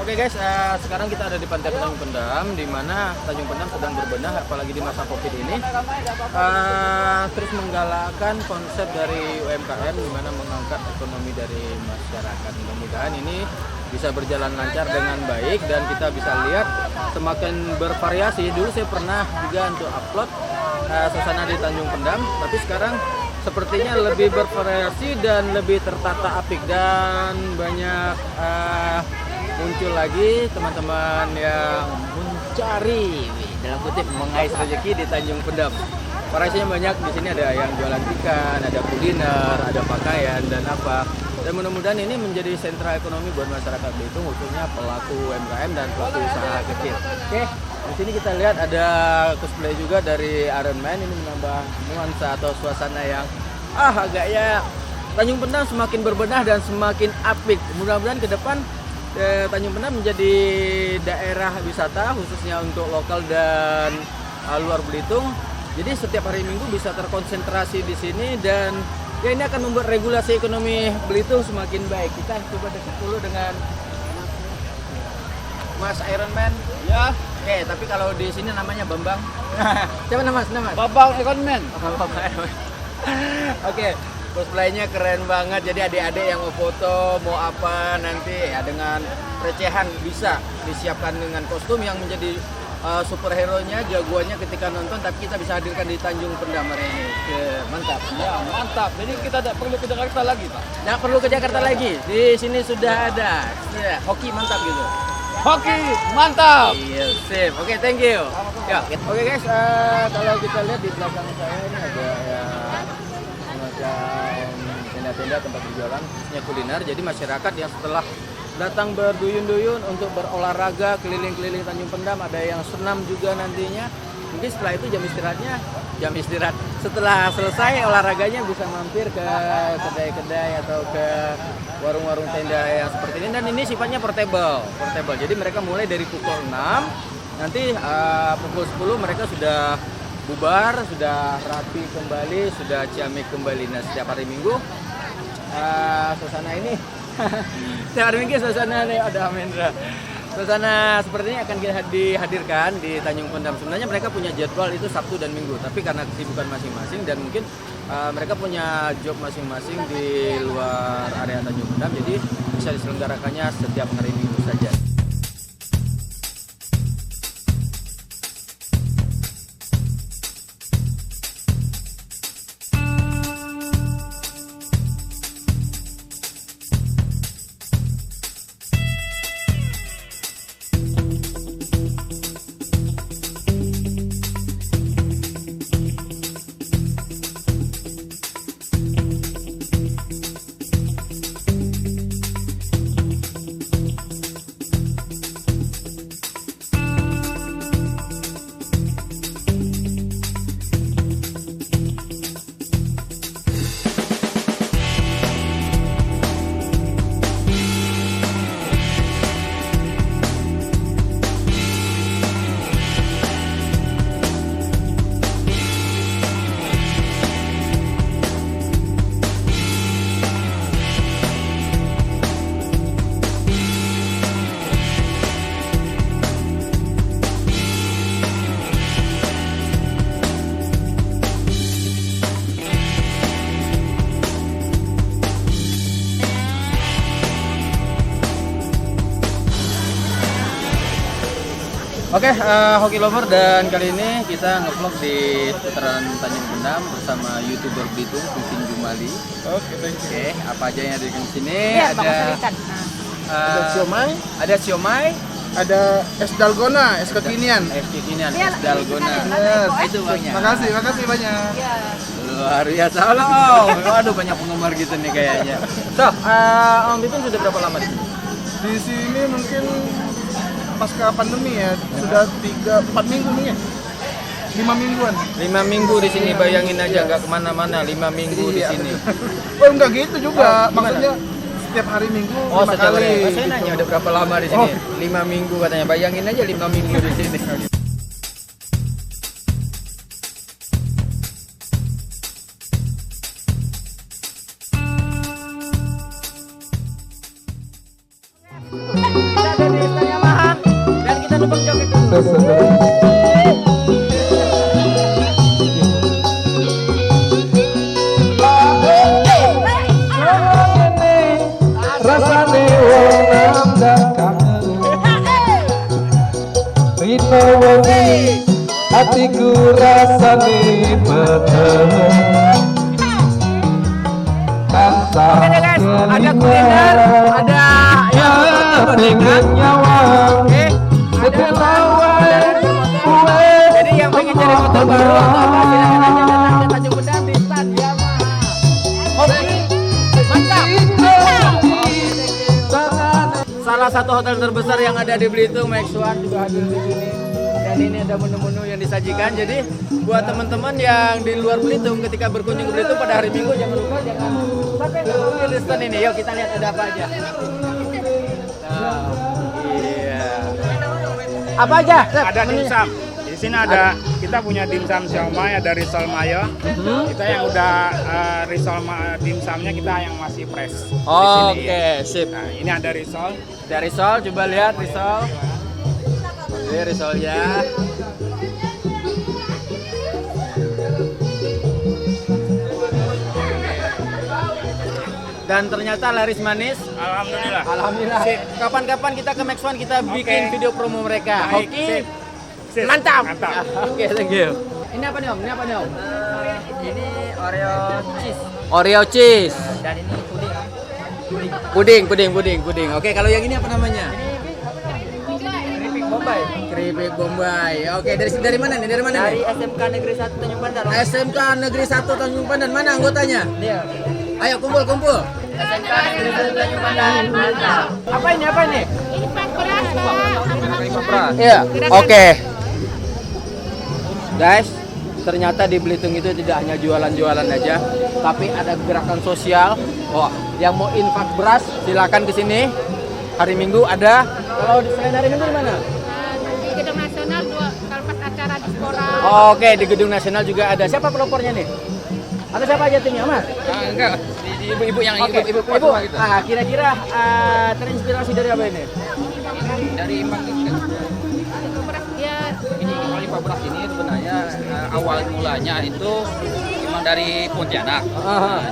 Oke guys, sekarang kita ada di Pantai Tanjung Pendam, di mana Tanjung Pendam sedang berbenah, apalagi di masa Covid ini, terus menggalakkan konsep dari UMKM, di mana mengangkat ekonomi dari masyarakat. Mudah-mudahan ini bisa berjalan lancar dengan baik dan kita bisa lihat semakin bervariasi. Dulu saya pernah juga untuk upload suasana di Tanjung Pendam, tapi sekarang sepertinya lebih bervariasi dan lebih tertata apik dan banyak muncul lagi teman-teman yang mencari dalam kutip mengais rezeki di Tanjung Pendam. Variasinya banyak, di sini ada yang jualan ikan, ada kuliner, ada pakaian dan apa. Dan mudah-mudahan ini menjadi sentra ekonomi buat masyarakat Belitung, khususnya pelaku UMKM dan pelaku usaha kecil. Oke, di sini kita lihat ada cosplay juga dari Iron Man, ini menambah nuansa atau suasana yang agaknya Tanjung Pendam semakin berbenah dan semakin apik. Mudah-mudahan ke depan Tanjung Pendam menjadi daerah wisata khususnya untuk lokal dan luar Belitung. Jadi setiap hari Minggu bisa terkonsentrasi di sini dan ya ini akan membuat regulasi ekonomi Belitung semakin baik. Kita coba dekat dulu dengan Mas Iron Man. Ya, Oke, tapi kalau di sini namanya Bambang. Siapa nama? Babang Iron Man. Oke, cosplaynya keren banget. Jadi adik-adik yang mau foto, mau apa nanti ya dengan recehan bisa disiapkan dengan kostum yang menjadi superhero-nya, jagoannya ketika nonton. Tapi kita bisa hadirkan di Tanjung Pendam hari ini. Oke, mantap. Ya, mantap. Jadi kita tidak perlu ke Jakarta lagi, Pak. Nggak perlu ke Jakarta lagi. Di sini sudah ada. Ya, hoki mantap gitu. Hoki, mantap. Iya, sip. Oke, thank you. Ya, oke guys, kalau kita lihat di belakang saya ini ada ya semacam tenda-tenda tempat berjualan khususnya kuliner. Jadi masyarakat yang setelah datang berduyun-duyun untuk berolahraga keliling-keliling Tanjung Pendam, ada yang senam juga nantinya. Mungkin setelah itu jam istirahat. Setelah selesai olahraganya bisa mampir ke kedai-kedai atau ke warung-warung tenda yang seperti ini. Dan ini sifatnya portable. Jadi mereka mulai dari pukul 6, nanti pukul 10 mereka sudah bubar, sudah rapi kembali, sudah ciamik kembali. Nah, setiap hari Minggu suasana ini setiap hari Minggu suasana ini ada Amendra. Suasana seperti ini akan dihadirkan di Tanjung Pendam. Sebenarnya mereka punya jadwal itu Sabtu dan Minggu, tapi karena kesibukan masing-masing dan mungkin mereka punya job masing-masing di luar area Tanjung Pendam, jadi bisa diselenggarakannya setiap hari Minggu saja. Oke, Hoki Lover, dan kali ini kita ngevlog di seputaran Tanjung Pendam bersama YouTuber Belitung, Pipin Jumali. Oke, thank you. Oke, apa aja yang ada di sini? Iya, ada Ada siomay, ada siomay, ada es dalgona, es kekinian. es kekinian, Iya, es dalgona. Yes. Itu banyak. Makasih banyak. Iya. Luar biasa loh. Waduh, banyak penggemar gitu nih kayaknya. So, Om Pipin sudah berapa lama di sini? Di sini mungkin pasca pandemi ya, sudah 3-4 minggu nih ya. 5 mingguan. 5 minggu di sini, bayangin aja nggak kemana-mana, 5 minggu di Iya. sini. Oh enggak gitu juga, Oh, gimana? maksudnya setiap hari Minggu Oh, 5 setiap kali. hari. Saya gitu. nanya udah berapa lama di sini? Oh. 5 minggu katanya. Bayangin aja 5 minggu di sini. Kita ada di Bang joget dulu. Rasane wong nambah kangen Rino wengi hatiku rasane peteng Oke deh guys, ada kuliner, ada ya pengen nyawa Oke, ada jadi yang pengen cari motor baru atau apa silakan aja datang ke Tanjung Pendam di stand Yamaha. Oke, mantap. Salah satu hotel terbesar yang ada di Belitung, Max One juga hadir di sini. Dan ini ada menu-menu yang disajikan. Jadi buat teman-teman yang di luar Belitung ketika berkunjung ke Belitung pada hari Minggu jangan lupa jangan sampai mampir di stand ini. Yuk kita lihat ada apa aja. Nah, iya. Apa aja? Ada dimsum. Di sini ada kita punya dimsum siomay, ada risol mayo. Kita yang udah risol dimsumnya kita yang masih fresh. Di sini, Oke, sip. Nah, ini ada risol. Dari risol, coba lihat risol. Oke, risolnya. Dan ternyata laris manis. Alhamdulillah. Alhamdulillah. Kapan-kapan kita ke Max One kita bikin video promo mereka. Baik, Oke. sip. Sip. Mantap. Mantap. Oke, thank you. Ini apa nih Om? Ini apa nih Om? Ini Oreo cheese Oreo cheese. dan ini Puding. Oke, kalau yang ini apa namanya? keripik Bombay Keripik Bombay. Oke, dari mana nih? Dari mana dari nih? SMK Negeri 1 Tanjung Pandan. SMK Negeri 1 Tanjung Pandan. Mana anggotanya? Dia Ayo kumpul. SMK Negeri 1 Tanjung Pandan. Mantap. Apa ini? Ini pas beras, Pak. Iya. Oke. Guys, ternyata di Belitung itu tidak hanya jualan-jualan aja, tapi ada gerakan sosial. Wah, yang mau infak beras silakan ke sini. Hari Minggu ada. Kalau selain hari Minggu di mana? Di Gedung Nasional kalau pas acara dispora. Oke, di Gedung Nasional juga ada. Siapa pelopornya nih? Ada siapa aja timnya, Mas? Enggak, di ibu-ibu yang Oke, ibu. Kira-kira terinspirasi dari apa ini? dari Beras dia ini Limpah Beras ini sebenarnya awal mulanya itu memang dari Pontianak.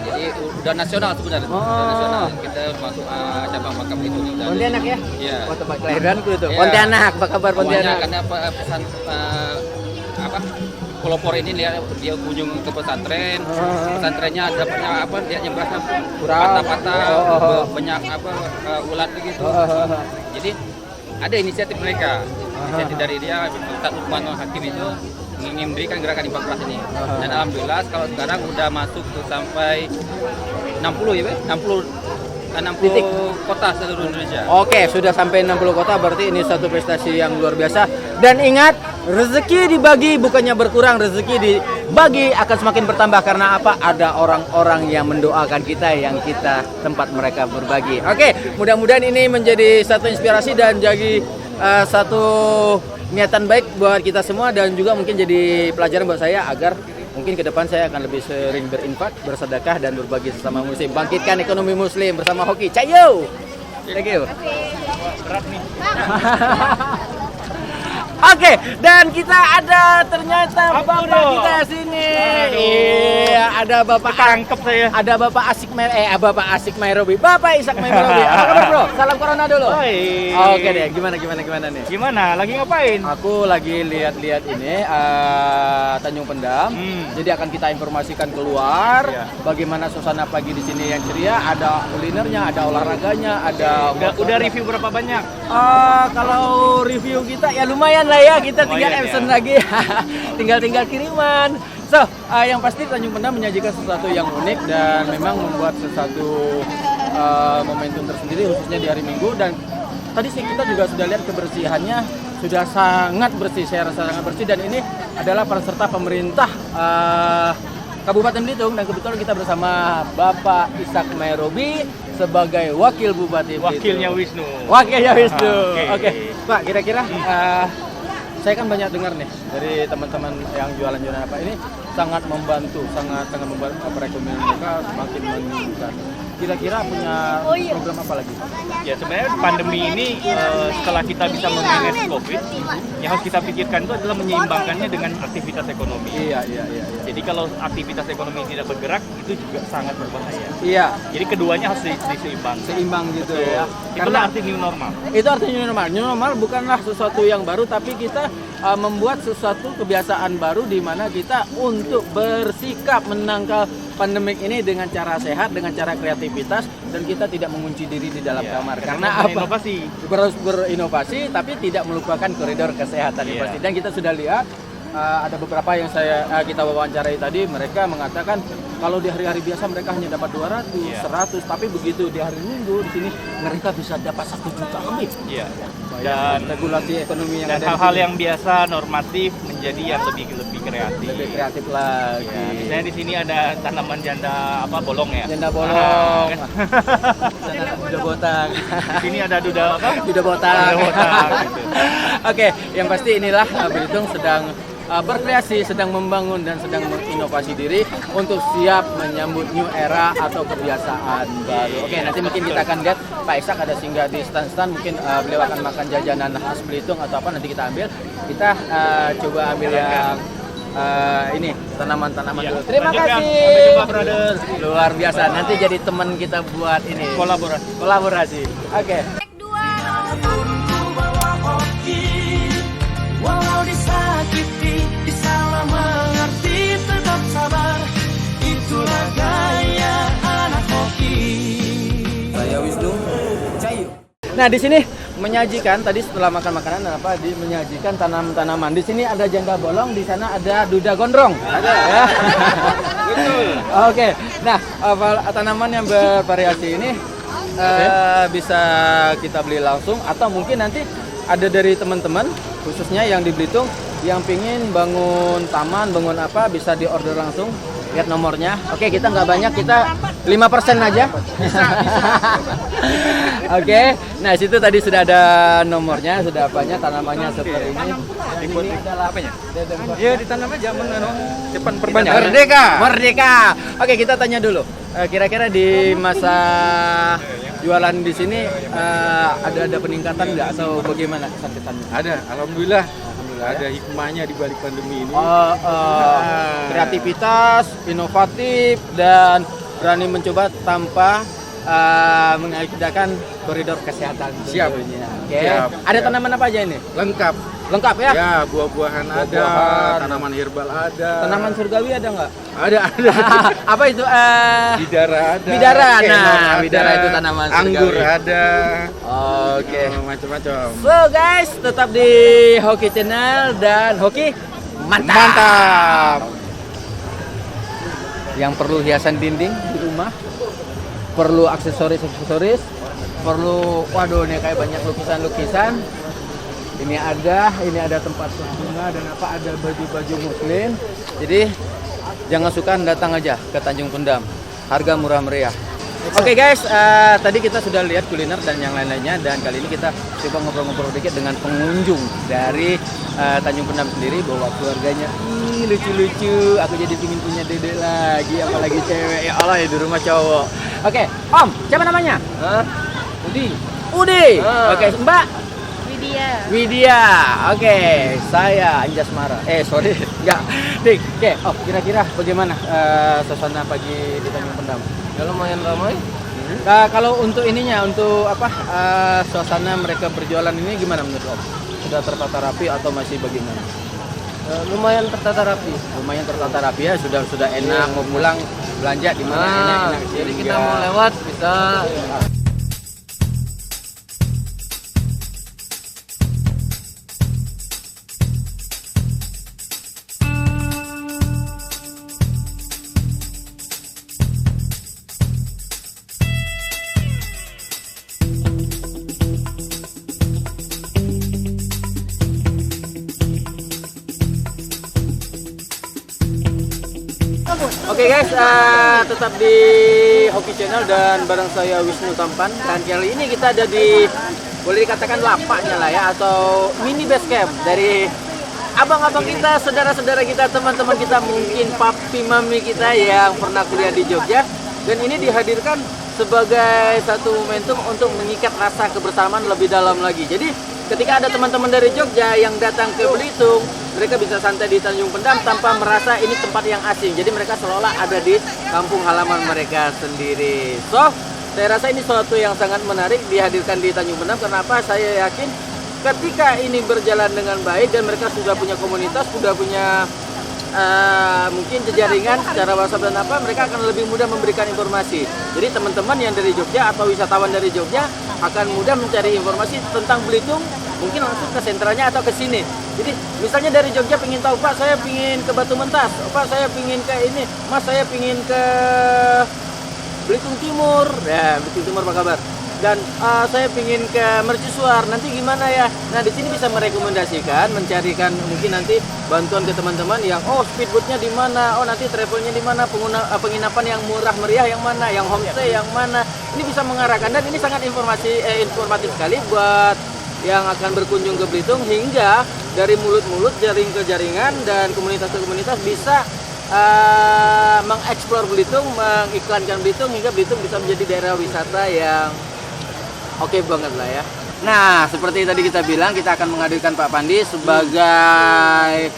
Jadi udah nasional sebenarnya. Udah nasional. Kita masuk cabang Bangka Belitung udah. Pontianak ya? Iya. Oh, tempat kelahiranku itu. Iya. Pontianak, apa kabar Awalnya Pontianak? karena pesan pelopor ini dia kunjung ke pesantren. Pesantrennya dapatnya apa? Dia yang berasnya Kurang. patah-patah, banyak ulat begitu. Jadi ada inisiatif mereka. Inisiatif dari dia Ustaz Lukman Hakim itu ingin mendirikan gerakan infak beras ini. Dan alhamdulillah kalau sekarang udah masuk tuh sampai 60 ya, Be? 60 Titik. kota seluruh Indonesia. Oke, sudah sampai 60 kota, berarti ini satu prestasi yang luar biasa. Dan ingat, rezeki dibagi bukannya berkurang, rezeki dibagi akan semakin bertambah. Karena apa? Ada orang-orang yang mendoakan kita, yang kita tempat mereka berbagi. Oke, mudah-mudahan ini menjadi satu inspirasi dan jadi satu niatan baik buat kita semua. Dan juga mungkin jadi pelajaran buat saya agar mungkin ke depan saya akan lebih sering berinfak, bersedekah, dan berbagi sesama muslim. Bangkitkan ekonomi muslim bersama Hoki. Cayo! Thank you. Oke, dan kita ada ternyata bapak kita sini. Iya, ada bapak Tangkep saya. Ada bapak Bapak Asik Mairobi. Bapak Isak Mairobi. Apa kabar, Bro? Salam corona dulu. Baik. Oke deh, gimana nih? Gimana? Lagi ngapain? Aku lagi lihat-lihat ini Tanjung Pendam. Jadi akan kita informasikan keluar bagaimana suasana pagi di sini yang ceria. Ada kulinernya, ada olahraganya, ada Udah review berapa banyak? kalau review kita ya lumayan lah ya. Kita tinggal Lumayan, absen ya. lagi. tinggal kiriman. So, yang pasti Tanjung Pendam menyajikan sesuatu yang unik dan memang membuat sesuatu momentum tersendiri khususnya di hari Minggu. Dan tadi sih kita juga sudah lihat kebersihannya sudah sangat bersih, saya rasa sangat bersih. Dan ini adalah peserta pemerintah Kabupaten Belitung, dan kebetulan kita bersama Bapak Isak Mairobi sebagai Wakil Bupati Belitung. Wakilnya Wisnu. Oke. Pak, kira-kira saya kan banyak dengar nih dari teman-teman yang jualan-jualan apa ini sangat membantu, sangat membantu perekonomian mereka semakin meningkat. kira-kira punya program apa lagi? Ya sebenarnya pandemi ini setelah kita bisa memanage COVID, yang harus kita pikirkan itu adalah menyeimbangkannya dengan aktivitas ekonomi. Iya. Jadi kalau aktivitas ekonomi tidak bergerak itu juga sangat berbahaya. Iya, Jadi keduanya harus diseimbang. seimbang gitu ya. Itulah arti new normal. Itu artinya new normal. New normal bukanlah sesuatu yang baru, tapi kita membuat sesuatu kebiasaan baru di mana kita untuk bersikap menangkal pandemik ini dengan cara sehat, dengan cara kreativitas, dan kita tidak mengunci diri di dalam kamar. Karena apa? Inovasi. Berinovasi, tapi tidak melupakan koridor kesehatan. Iya. Pasti. Dan kita sudah lihat ada beberapa yang kita wawancarai tadi, mereka mengatakan kalau di hari-hari biasa mereka hanya dapat 200, 100, tapi begitu di hari Minggu di sini mereka bisa dapat 1 juta lebih. Iya. Dan regulasi ekonomi yang Dan ada hal-hal di sini yang biasa normatif menjadi yang lebih kreatif. lebih kreatif lagi. Ya, misalnya di sini ada tanaman janda bolong ya. Janda bolong. kan? Duda botak. Di sini ada duda apa? Duda botak. Duda botak, gitu. Oke, yang pasti inilah Belitung sedang berkreasi, sedang membangun dan sedang menginovasi diri untuk siap menyambut new era atau kebiasaan baru. Oke, nanti mungkin kita akan lihat Pak Ishak ada singgah di stand-stand, mungkin beliau akan makan jajanan khas Belitung atau apa, nanti kita ambil. Kita coba ambil yang ini tanaman-tanaman dulu. Terima Lanjutkan. kasih. Sampai jumpa, brother. Luar biasa. Nanti jadi teman kita buat ini kolaborasi. Oke. Walau disakiti, disalah mengerti, tetap sabar. Itulah gaya anak hoki. Saya Wisnu Cayu. Nah, di sini menyajikan tadi setelah makan makanan menyajikan tanaman-tanaman. Di sini ada janda bolong, di sana ada duda gondrong. Ada. Ya. Betul. Oke. Nah, tanaman yang bervariasi ini bisa kita beli langsung atau mungkin nanti ada dari teman-teman khususnya yang di Belitung yang pingin bangun taman, bangun apa, bisa diorder langsung. Lihat nomornya. Oke, kita nggak banyak, kita 5% aja. Bisa. Oke, nah situ tadi sudah ada nomornya, sudah apanya, tanamannya seperti ini. Ini adalah apanya? Ya ditanam aja depan perbanyak. Merdeka. Oke, kita tanya dulu. Kira-kira di masa jualan di sini ada peningkatan nggak atau bagaimana kesakitannya? Ada, alhamdulillah. Ada hikmahnya di balik pandemi ini. Kreativitas, inovatif, dan berani mencoba tanpa mengakibatkan koridor kesehatan. Siap. tentunya. Oke. Siap. Ada tanaman apa aja ini? Lengkap. Lengkap ya? Ya, buah-buahan ada, Buah-buahan. tanaman herbal ada. Tanaman surgawi ada nggak? Ada. Apa itu? Bidara ada. Bidara. kelor Nah, ada, bidara itu tanaman surgawi. Anggur ada. Oke. Macam-macam. So guys, tetap di Hoki Channel dan Hoki mantap. Mantap. Yang perlu hiasan dinding di rumah, perlu aksesoris, perlu, waduh nih kayak banyak lukisan. Ini ada tempat bunga dan apa, ada baju-baju muslim. Jadi jangan suka datang aja ke Tanjung Pendam. Harga murah meriah. Oke guys, tadi kita sudah lihat kuliner dan yang lain-lainnya, dan kali ini kita coba ngobrol-ngobrol dikit dengan pengunjung dari Tanjung Pendam sendiri, bahwa keluarganya lucu-lucu. Aku jadi pingin punya dedek lagi, apalagi cewek. Ya Allah, ya di rumah cowok. Oke, Om, siapa namanya? Udi. Oke, Mbak Widya. Oke, saya Anjasmara. Sorry, enggak. Dik, oke. Oh, kira-kira bagaimana suasana pagi di Tanjung Pendam? Ya lumayan ramai. Kalau untuk ininya, untuk apa suasana mereka berjualan ini gimana menurut Om? Sudah tertata rapi atau masih bagaimana? Lumayan tertata rapi. Lumayan tertata rapi ya, sudah enak mau pulang belanja di mana enak. Jadi kita mau lewat bisa. Oke guys, tetap di Hoki Channel dan bareng saya Wisnu Tampan. Dan kali ini kita ada di, boleh dikatakan lapaknya lah ya, atau mini base camp dari abang-abang kita, saudara-saudara kita, teman-teman kita, mungkin papi mami kita yang pernah kuliah di Jogja. Dan ini dihadirkan sebagai satu momentum untuk mengikat rasa kebersamaan lebih dalam lagi. Jadi ketika ada teman-teman dari Jogja yang datang ke Belitung, mereka bisa santai di Tanjung Pendam tanpa merasa ini tempat yang asing. Jadi mereka seolah ada di kampung halaman mereka sendiri. So, saya rasa ini suatu yang sangat menarik dihadirkan di Tanjung Pendam. Kenapa? Saya yakin ketika ini berjalan dengan baik dan mereka sudah punya komunitas, sudah punya mungkin jejaringan secara WhatsApp dan apa, mereka akan lebih mudah memberikan informasi. Jadi teman-teman yang dari Jogja atau wisatawan dari Jogja akan mudah mencari informasi tentang Belitung, mungkin langsung ke sentralnya atau ke sini. Jadi misalnya dari Jogja pengen tahu, Pak saya pengen ke Batu Mentas, Pak saya pengen ke ini, Mas saya pengen ke Belitung Timur, ya Belitung Timur apa kabar? Dan saya pingin ke Mercusuar, nanti gimana ya? Nah di sini bisa merekomendasikan, mencarikan mungkin nanti bantuan ke teman-teman yang speedboatnya di mana, nanti travelnya di mana, penginapan yang murah meriah yang mana, yang homestay yang mana. Ini bisa mengarahkan dan ini sangat informatif sekali buat yang akan berkunjung ke Belitung, hingga dari mulut-mulut, jaring ke jaringan dan komunitas ke komunitas bisa mengeksplor Belitung, mengiklankan Belitung hingga Belitung bisa menjadi daerah wisata yang oke banget lah ya. Nah, seperti tadi kita bilang, kita akan menghadirkan Pak Pandi sebagai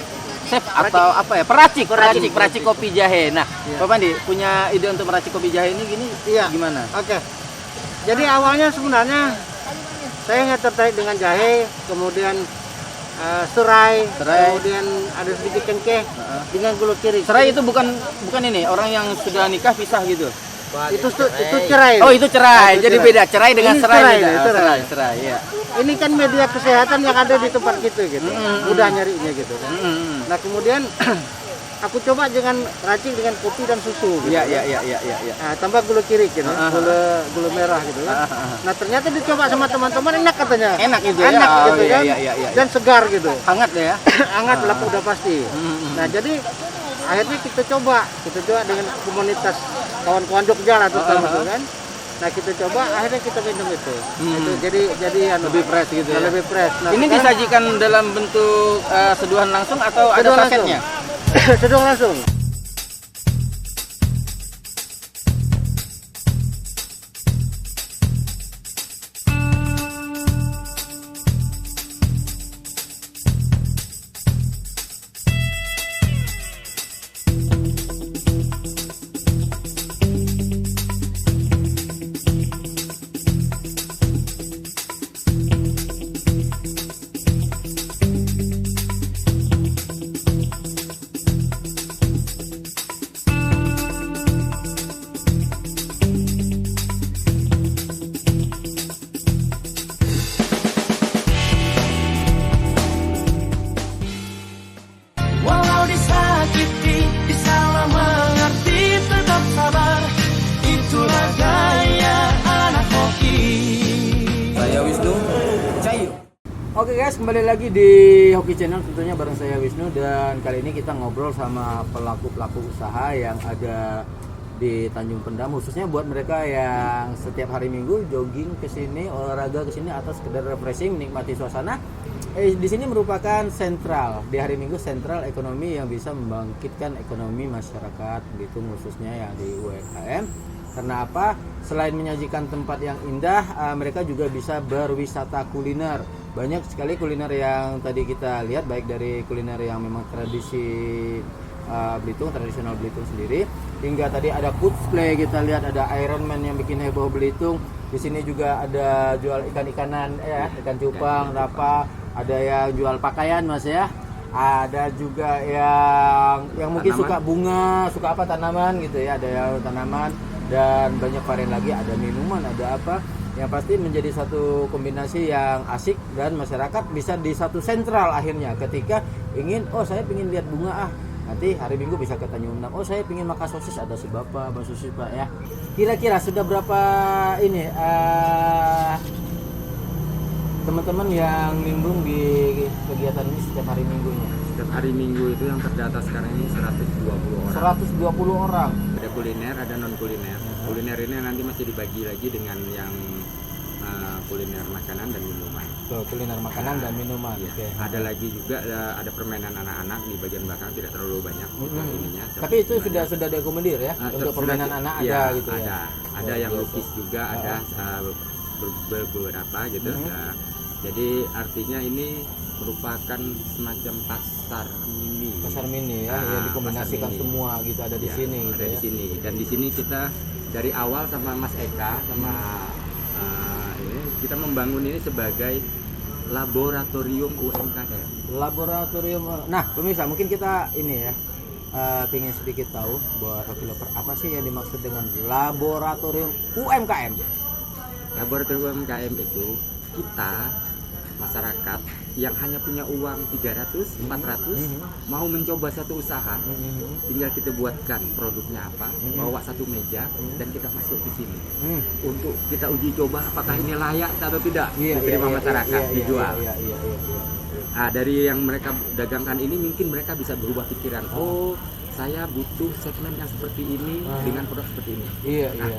chef atau apa ya, peracik kopi jahe. Nah, Pak Pandi punya ide untuk meracik kopi jahe ini gimana? Oke. Jadi awalnya sebenarnya saya nggak tertarik dengan jahe, kemudian serai, kemudian ada sedikit cengkeh dengan gula kiri. Serai itu bukan ini orang yang sudah nikah pisah gitu. Itu cerai. Oh, itu cerai. Jadi beda cerai dengan ini serai. cerai, ya. Ini kan media kesehatan yang ada di tempat kita gitu. Mudah nyarinya gitu kan. Nah, kemudian aku coba dengan racik dengan kopi dan susu gitu. Iya. Nah, tambah gula kiri gitu. Gula merah gitu kan. Nah, ternyata dicoba sama teman-teman enak katanya. Enak itu ya. Enak gitu kan. Iya. Dan segar gitu. Hangat ya. Hangat lah udah pasti. Nah, jadi akhirnya kita coba dengan komunitas kawan-kawan Jogja lah terutama gitu kan. Nah, kita coba akhirnya kita minum itu. Itu jadi lebih fresh gitu ya. Lebih fresh. Nah, ini disajikan dalam bentuk seduhan langsung atau ada sasetnya? Seduhan langsung. Walau disakiti, disalah mengerti, tetap sabar. Itulah gaya anak koki. Saya Wisnu, Cayu. Oke guys, kembali lagi di Hoki Channel tentunya bareng saya Wisnu, dan kali ini kita ngobrol sama pelaku-pelaku usaha yang ada di Tanjung Pendam, khususnya buat mereka yang setiap hari Minggu jogging ke sini, olahraga ke sini atau sekedar refreshing, menikmati suasana. Di sini merupakan sentral di hari Minggu, sentral ekonomi yang bisa membangkitkan ekonomi masyarakat Belitung, khususnya yang di UMKM. Karena apa? Selain menyajikan tempat yang indah, mereka juga bisa berwisata kuliner. Banyak sekali kuliner yang tadi kita lihat, baik dari kuliner yang memang tradisi Belitung, tradisional Belitung sendiri, hingga tadi ada cosplay, kita lihat ada Iron Man yang bikin heboh Belitung. Di sini juga ada jual ikan-ikanan ya, ikan cupang, apa, ada yang jual pakaian Mas ya. Ada juga yang mungkin suka bunga, suka apa, tanaman gitu ya, ada yang tanaman dan banyak varian lagi, ada minuman, ada apa. Yang pasti menjadi satu kombinasi yang asik dan masyarakat bisa di satu sentral akhirnya ketika ingin, saya ingin lihat bunga nanti hari Minggu bisa ke Tanjung Pendam. Saya ingin makan sosis, ada si Bapak, bakso sosis Pak ya. Kira-kira sudah berapa ini teman-teman yang nimbrung di kegiatan ini setiap hari Minggunya? Setiap hari Minggu itu yang terdata sekarang ini 120 orang. 120 orang. Ada kuliner, ada non kuliner. Kuliner ini nanti masih dibagi lagi dengan yang kuliner makanan dan minuman. Tuh, kuliner makanan dan minuman. Iya. Oke. Ada lagi juga ada permainan anak-anak di bagian belakang, tidak terlalu banyak ininya. Tapi itu sudah diakomodir ya untuk permainan anak ya, ada gitu ada. ya. Ada yang lukis juga, ada beberapa gitu. Nah, jadi artinya ini merupakan semacam pasar mini. Pasar mini ya, yang dikombinasikan mini. semua gitu ada di sini gitu ada ya. di sini. Dan di sini kita dari awal sama Mas Eka sama ini kita membangun ini sebagai laboratorium UMKM. Laboratorium. Nah, pemirsa, mungkin kita ini ya pengen sedikit tahu buat Rocky Lover apa sih yang dimaksud dengan laboratorium UMKM? Laboratorium UMKM itu kita masyarakat yang hanya punya uang 300, 400 mau mencoba satu usaha, tinggal kita buatkan produknya apa, bawa satu meja dan kita masuk di sini untuk kita uji coba apakah ini layak atau tidak diterima masyarakat, dijual. Nah, dari yang mereka dagangkan ini mungkin mereka bisa berubah pikiran. Oh, saya butuh segmen yang seperti ini dengan produk seperti ini.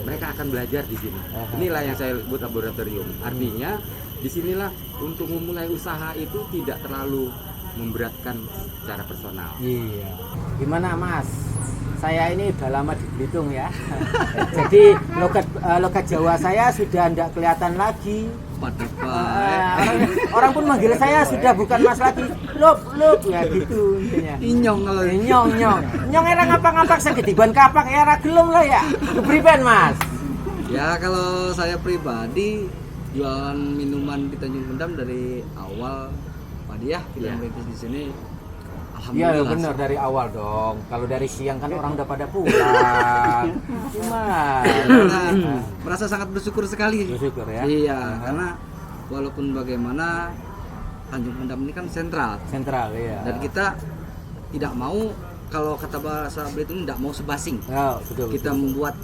Mereka akan belajar di sini. Inilah yang saya sebut laboratorium. Artinya disinilah untuk memulai usaha itu tidak terlalu memberatkan secara personal. Iya. Gimana Mas? Saya ini udah lama di Belitung ya. Jadi logat Jawa saya sudah tidak kelihatan lagi. Orang pun manggil saya sudah bukan Mas lagi. Lop ya gitu intinya. Inyong kalau Nyong. Nyong era ngapak-ngapak saya ketiban kapak era gelem lah ya. Kepriben Mas? ya kalau saya pribadi jualan minuman di Tanjung Pendam dari awal Pak Diah kita merintis di sini. Iya Alhamdulillah. benar dari awal dong. Kalau dari siang kan orang udah pada pulang. Gimana? Merasa sangat bersyukur sekali. Bersyukur ya. Iya, karena walaupun bagaimana Tanjung Pendam ini kan sentral. Sentral ya. Dan kita tidak mau, kalau kata bahasa Belitung tidak mau sebasing. Oh, betul. Kita membuat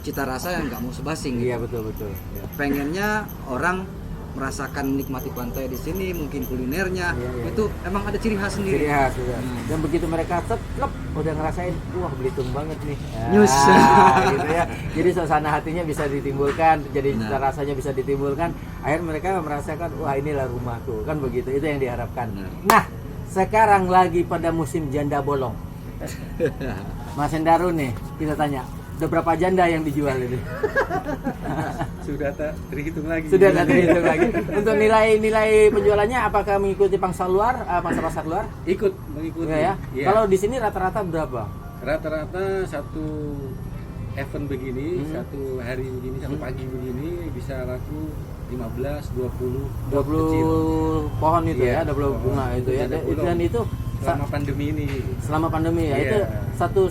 cita rasa yang nggak mau sebasing. Iya betul. Ya. Pengennya orang merasakan nikmati pantai di sini, mungkin kulinernya itu emang ada ciri khas sendiri. Ciri khas juga. Dan begitu mereka ceklep udah ngerasain, wah Belitung banget nih. Nyus. Gitu ya. Jadi suasana hatinya bisa ditimbulkan, jadi cita rasanya bisa ditimbulkan. Akhirnya mereka merasakan, wah inilah rumahku. Kan begitu. Itu yang diharapkan. Nah, sekarang lagi pada musim janda bolong. Mas Endaru nih, kita tanya, udah berapa janda yang dijual ini? Sudah tak terhitung lagi. Sudah tak terhitung lagi. Untuk nilai penjualannya apakah mengikuti pangsa luar, pasar luar? Mengikuti. Ya. Iya. Kalau di sini rata-rata berapa? Rata-rata satu event begini, satu hari begini, satu pagi begini bisa laku 15, 20 kecil. Pohon itu Iya, ya, 20 bunga itu ya. Dan itu selama pandemi ini. Selama pandemi ya, Iya. itu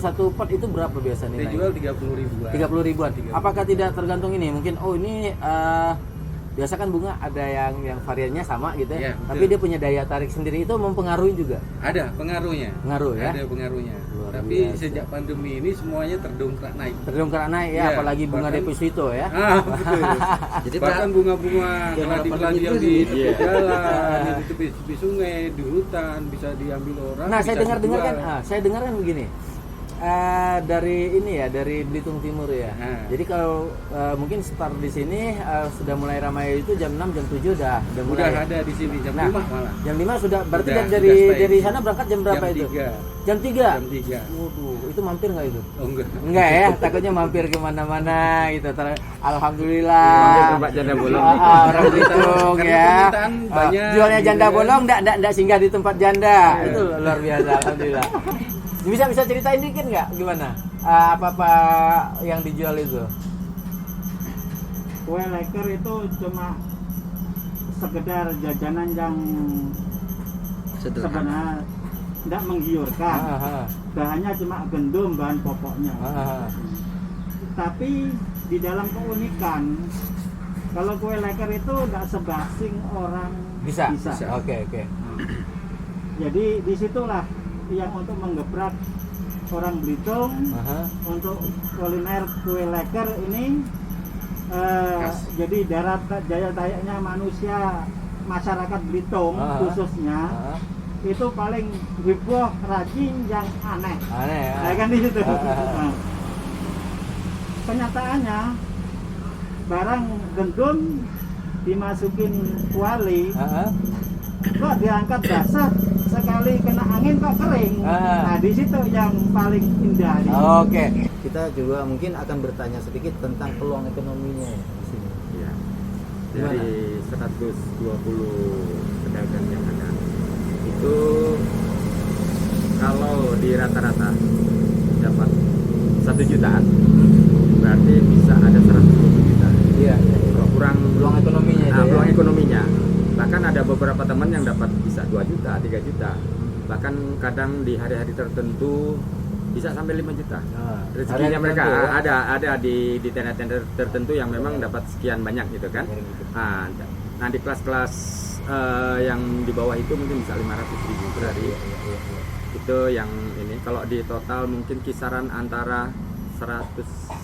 satu pot itu berapa biasa Kita nilainya? jual 30 ribuan. 30 ribuan. Apakah tidak tergantung ini? Mungkin ini biasa kan bunga ada yang variannya sama gitu ya. Iya, betul. Tapi dia punya daya tarik sendiri, itu mempengaruhi juga. Ada pengaruhnya. Pengaruh ya. Ada pengaruhnya. Luar Tapi biasa. sejak pandemi ini semuanya terdongkrak naik. Terdongkrak naik ya, Iya, apalagi bunga bahkan- deposito ya. Betul. Jadi Bahkan bunga-bunga telah dipelanjir di Iya. jalan, di tepi sungai, di hutan bisa diambil orang. Nah, bisa saya dengar dijual. kan begini. Dari ini ya, dari Belitung Timur ya. Jadi kalau mungkin start di sini sudah mulai ramai itu jam 6, jam 7 udah mulai. Udah ada di sini jam Nah, 5 malah. Jam 5 sudah, berarti Udah dari stay. sana berangkat jam berapa Jam itu? 3. Jam 3? Jam 3. Waduh, itu mampir nggak itu? Oh enggak. Enggak ya, takutnya mampir kemana-mana gitu. Alhamdulillah. Tempat janda bolong. Orang Belitung Karena ya. permintaan banyak, Jualnya janda gitu kan. bolong, enggak singgah di tempat janda. Itu luar biasa, alhamdulillah. Bisa ceritain dikit nggak gimana? Apa-apa yang dijual itu? Kue leker itu cuma sekedar jajanan yang sebenarnya tidak menggiurkan. Bahannya cuma gandum bahan pokoknya. Tapi di dalam keunikan, kalau kue leker itu tidak sebasing orang Bisa. bisa. Oke. Jadi disitulah yang untuk menggebrak orang Belitung untuk kuliner kue leker ini. Jadi daya tayanya manusia masyarakat Belitung khususnya itu paling heboh, rajin, yang aneh ya kan di situ. Nah, kenyataannya barang gendum dimasukin kuali, kok diangkat basah, sekali kena angin kok kering. Nah di situ yang paling indah. Oke, kita juga mungkin akan bertanya sedikit tentang peluang ekonominya di sini. Ya. Dari 120 pedagang yang ada, itu kalau di rata-rata dapat 1 juta, berarti bisa ada 120 juta. Iya. Kalau kurang Peluang ekonominya itu. peluang ekonominya. Bahkan ada beberapa teman yang dapat bisa 2 juta, 3 juta. Bahkan kadang di hari-hari tertentu bisa sampai 5 juta. Rezekinya mereka ada di tenda-tenda tertentu yang memang dapat sekian banyak gitu kan. Nah di kelas-kelas yang di bawah itu mungkin bisa 500.000 per hari. Itu yang ini. Kalau di total mungkin kisaran antara 100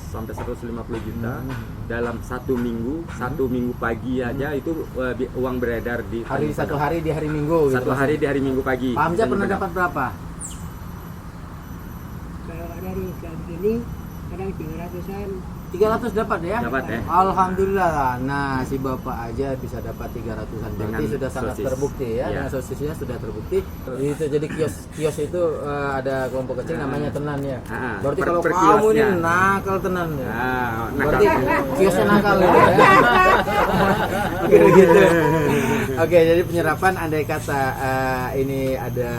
sampai 150 juta dalam 1 minggu. 1 minggu pagi aja itu uang beredar di satu hari di hari Minggu. Satu hari di hari Minggu pagi. Pak Hamzah pernah dapat berapa? Kalau dari ini kadang 300-an. 300 dapat ya? Dapat ya. Alhamdulillah. Nah, si Bapak aja bisa dapat 300-an. Berarti Dengan sudah sangat sosis. terbukti ya. Iya. Dengan sosisnya sudah terbukti. Itu jadi kios itu ada kelompok kecil namanya Tenan ya. Berarti kalau per kamu ini kiosnya. nakal Tenan ya. Nakal. Berarti kiosnya nakal ya. Oke gitu. Oke, jadi penyerapan andai kata ini ada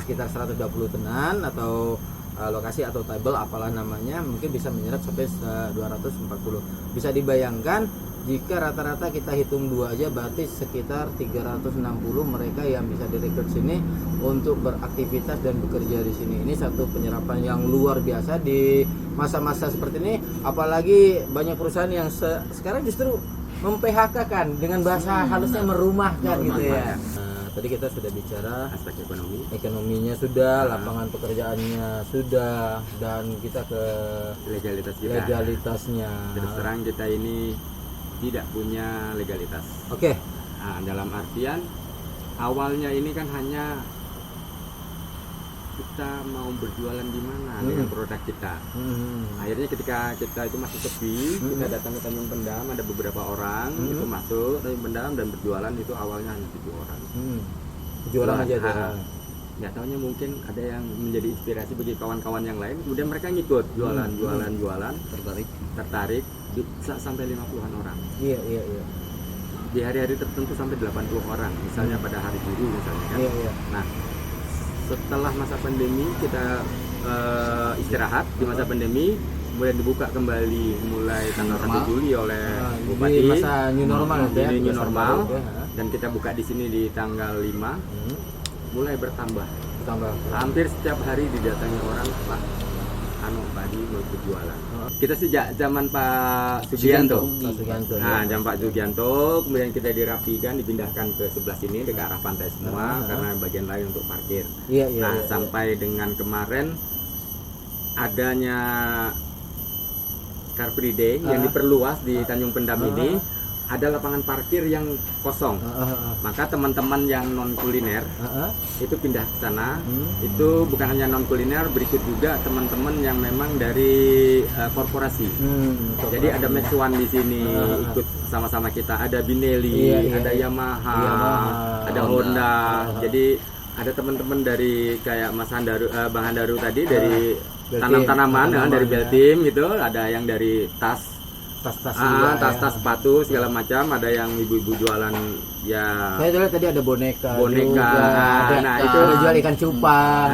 sekitar 120 tenan atau lokasi atau table apalah namanya, mungkin bisa menyerap sampai 240. Bisa dibayangkan jika rata-rata kita hitung 2 aja berarti sekitar 360 mereka yang bisa direkrut sini untuk beraktivitas dan bekerja di sini. Ini satu penyerapan yang luar biasa di masa-masa seperti ini, apalagi banyak perusahaan yang sekarang justru mem-PHK kan, dengan bahasa halusnya merumahkan gitu ya. Tadi kita sudah bicara aspek ekonominya sudah, lapangan pekerjaannya sudah, dan kita ke legalitasnya. Terus terang kita ini tidak punya legalitas. Oke. Nah, dalam artian awalnya ini kan hanya kita mau berjualan di mana dengan produk kita. Akhirnya ketika kita itu masih sepi, kita datang ke Tanjung Pendam, ada beberapa orang itu masuk Tanjung Pendam dan berjualan. Itu awalnya hanya 7 orang. Jualan aja tuh. Nggak tahunya mungkin ada yang menjadi inspirasi bagi kawan-kawan yang lain, kemudian mereka ngikut jualan, tertarik bisa sampai 50-an orang. Iya. Di hari-hari tertentu sampai 80 orang, misalnya pada hari buruh misalnya kan. Iya. Nah, setelah masa pandemi kita istirahat di masa pandemi, kemudian dibuka kembali mulai tanggal 1 Juli oleh Bupati. Di masa new normal ya. New normal. Dan kita buka di sini di tanggal 5. Mulai bertambah. Hampir setiap hari didatangi orang, Pak padi mau berjualan. Kita sejak zaman Pak Sugianto. Nah, zaman Pak Sugianto, kemudian kita dirapikan, dipindahkan ke sebelah sini ke arah pantai semua karena bagian lain untuk parkir. Sampai dengan kemarin adanya Car Free Day yang diperluas di Tanjung Pendam ini. Ada lapangan parkir yang kosong, maka teman-teman yang non kuliner itu pindah ke sana. Itu bukan hanya non kuliner, berikut juga teman-teman yang memang dari korporasi. Jadi ada Max One di sini ikut sama-sama kita, ada Binelli, ada Yamaha, ada Honda. Jadi ada teman-teman dari kayak Mas Handaru, Bang Handaru tadi dari tanam-tanaman, dari Beltim itu, ada yang dari tas sepatu segala macam, ada yang ibu-ibu jualan ya. Saya lihat tadi ada boneka juga, nah itu ada jual ikan cupang.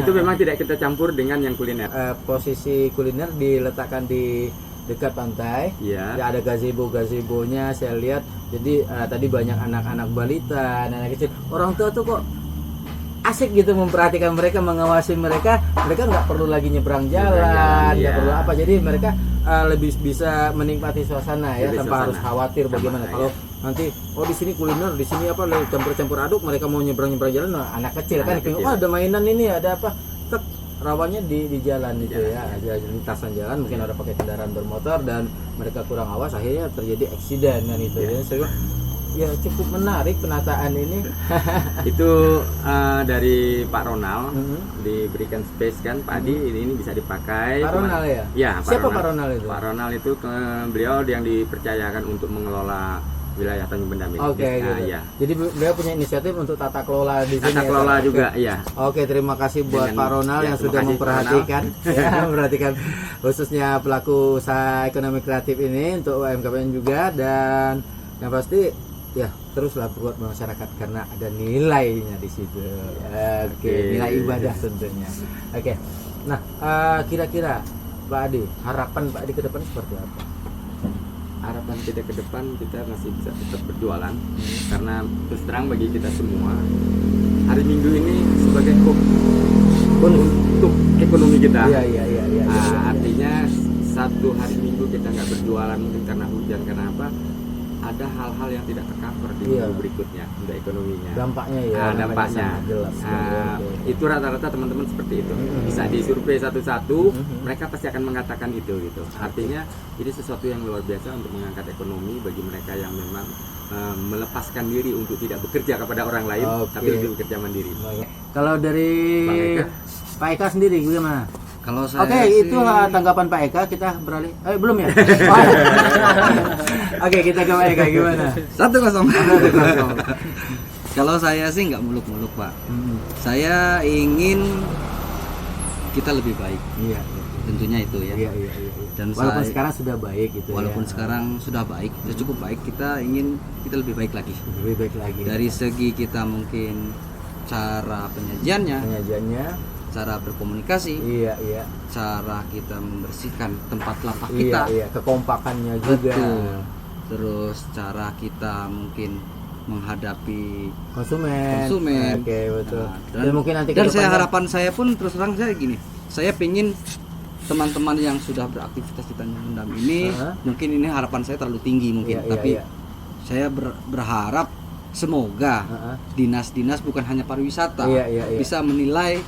Itu memang tidak kita campur dengan yang kuliner. Posisi kuliner diletakkan di dekat pantai. Ya, ada gazebo-gazebonya saya lihat. Jadi tadi banyak anak-anak balita, anak kecil. Orang tua tuh kok asik gitu memperhatikan mereka, mengawasi mereka. Mereka nggak perlu lagi nyebrang jalan, nggak perlu apa. Jadi mereka lebih bisa menikmati suasana ya, tanpa harus khawatir bagaimana kalau nanti di sini kuliner, di sini apa campur-campur aduk, mereka mau nyebrang jalan, anak kecil kan ada mainan ini, ada apa, rawannya di jalan gitu ya, ada lintasan jalan, mungkin ada pakai kendaraan bermotor dan mereka kurang awas, akhirnya terjadi eksiden kan itu ya. Ya cukup menarik penataan ini. Itu dari Pak Ronald diberikan space kan, padi ini bisa dipakai. Pak Ronald ya? Ya, Siapa Pak Ronald itu? Pak Ronald itu beliau yang dipercayakan untuk mengelola wilayah Tanjung Pendam ini. Oke, Nah, gitu. ya. Jadi beliau punya inisiatif untuk tata kelola di sini. Tata ya, kelola Pak? juga, Oke. iya. Oke, terima kasih buat Dengan- Pak Ronald ya, yang terima sudah kasih, Pak memperhatikan, ya, memperhatikan khususnya pelaku usaha ekonomi kreatif ini untuk UMKM juga, dan yang pasti ya teruslah buat masyarakat karena ada nilainya di situ. Oke, nilai ibadah tentunya. Oke. Nah, kira-kira Pak Adi, harapan Pak Adi ke depan seperti apa? Harapan kita ke depan kita masih bisa tetap berjualan karena terus terang bagi kita semua hari Minggu ini sebagai hook untuk ekonomi kita. Iya. Artinya satu hari Minggu kita nggak berjualan mungkin karena hujan, karena apa? Ada hal-hal yang tidak tercover di Iya. minggu berikutnya untuk ekonominya. Dampaknya ya. Dampaknya. sangat jelas. Itu rata-rata teman-teman seperti itu. Bisa disurvei satu-satu, mereka pasti akan mengatakan itu gitu. Artinya ini sesuatu yang luar biasa untuk mengangkat ekonomi bagi mereka yang memang melepaskan diri untuk tidak bekerja kepada orang lain, tapi lebih bekerja mandiri. Kalau dari Bang Eka? Pak Eka sendiri gimana? Kalau saya Oke, sih- itu tanggapan Pak Eka, kita beralih. Belum ya? Oke, kita ke Pak Eka gimana? 1-0. Kalau saya sih nggak muluk-muluk, Pak. Saya ingin kita lebih baik. Iya. Tentunya itu ya. Iya. Dan Walaupun saya- sekarang sudah baik gitu. Walaupun ya. sekarang sudah baik, sudah cukup baik, kita ingin kita lebih baik lagi. Lebih baik lagi. Dari segi kita mungkin cara penyajiannya, cara berkomunikasi, Iya. cara kita membersihkan tempat lapak kita, Iya. Kekompakannya juga. betul. Terus cara kita mungkin menghadapi Konsumen. Oke, betul. Nah, dan mungkin nanti dan saya kedepannya- harapan saya pun terus terang saya gini, saya pengen teman-teman yang sudah beraktivitas di Tanjung Pendam ini, mungkin ini harapan saya terlalu tinggi mungkin, Iya, tapi iya. saya berharap semoga dinas-dinas bukan hanya pariwisata Iya. bisa menilai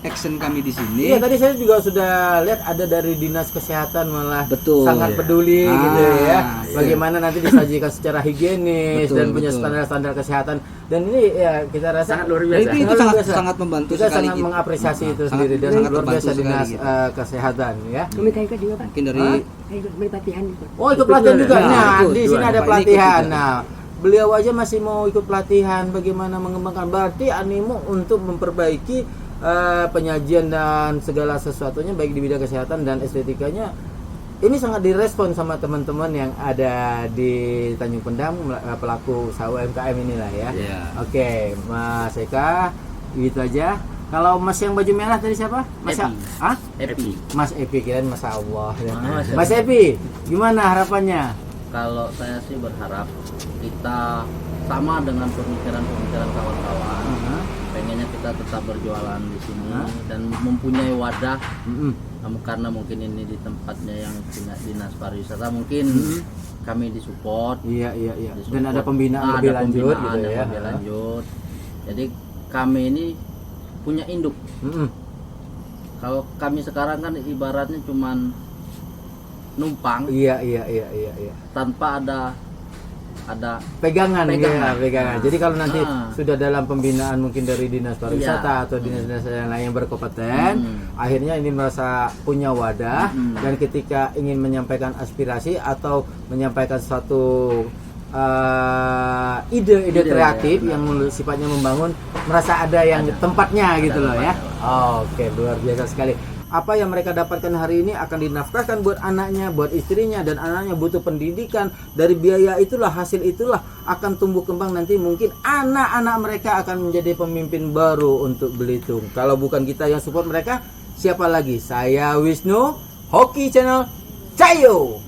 action kami di sini. Iya, tadi saya juga sudah lihat ada dari Dinas Kesehatan malah Betul. sangat peduli Ah, gitu ya. iya. Bagaimana nanti disajikan secara higienis Betul, dan punya betul. standar-standar kesehatan. Dan ini ya kita rasa Sangat luar biasa. Nah, itu luar sangat biasa. sangat membantu Kita sekali sangat gitu. mengapresiasi itu Sangat- sendiri dan sangat luar membantu biasa sekali Dinas gitu. Kesehatan ya. Kami ikut juga Pak. Mungkin dari Ikut pelatihan juga. Oh, ikut pelatihan juga. Nah, Nah, ikut di juga. sini ada Pak, ini pelatihan. ikut juga. Nah, beliau aja masih mau ikut pelatihan bagaimana mengembangkan. Berarti animo untuk memperbaiki penyajian dan segala sesuatunya baik di bidang kesehatan dan estetikanya ini sangat direspon sama teman-teman yang ada di Tanjung Pendam, pelaku usaha UMKM inilah ya. Iya. Oke, Mas Eka, itu aja. Kalau Mas yang baju merah tadi siapa? Mas Epi. Hah? Epi. Mas Epi, kirain Mas Allah. Mas Mas Epi, gimana harapannya? Kalau saya sih berharap kita sama dengan pemikiran-pemikiran kawan-kawan. Pengennya kita tetap berjualan di sini dan mempunyai wadah. Karena mungkin ini di tempatnya yang punya dinas pariwisata, mungkin kami disupport. Iya. Disupport. Dan ada pembinaan lebih lanjut gitu yang ya. lebih lanjut. Jadi kami ini punya induk. Kalau kami sekarang kan ibaratnya cuman numpang. Iya. Tanpa ada Pegangan. Pegangan. Ya, pegangan. Jadi kalau nanti Ah. sudah dalam pembinaan mungkin dari dinas pariwisata atau dinas-dinas yang lain yang berkompeten, akhirnya ini merasa punya wadah dan ketika ingin menyampaikan aspirasi atau menyampaikan suatu ide-ide kreatif yang sifatnya membangun, merasa ada yang tempatnya gitu loh ya. Oke, luar biasa sekali. Apa yang mereka dapatkan hari ini akan dinafkahkan buat anaknya, buat istrinya, dan anaknya butuh pendidikan. Dari biaya itulah, hasil itulah akan tumbuh kembang nanti mungkin anak-anak mereka akan menjadi pemimpin baru untuk Belitung. Kalau bukan kita yang support mereka, siapa lagi? Saya Wisnu, Hoki Channel, Cayo.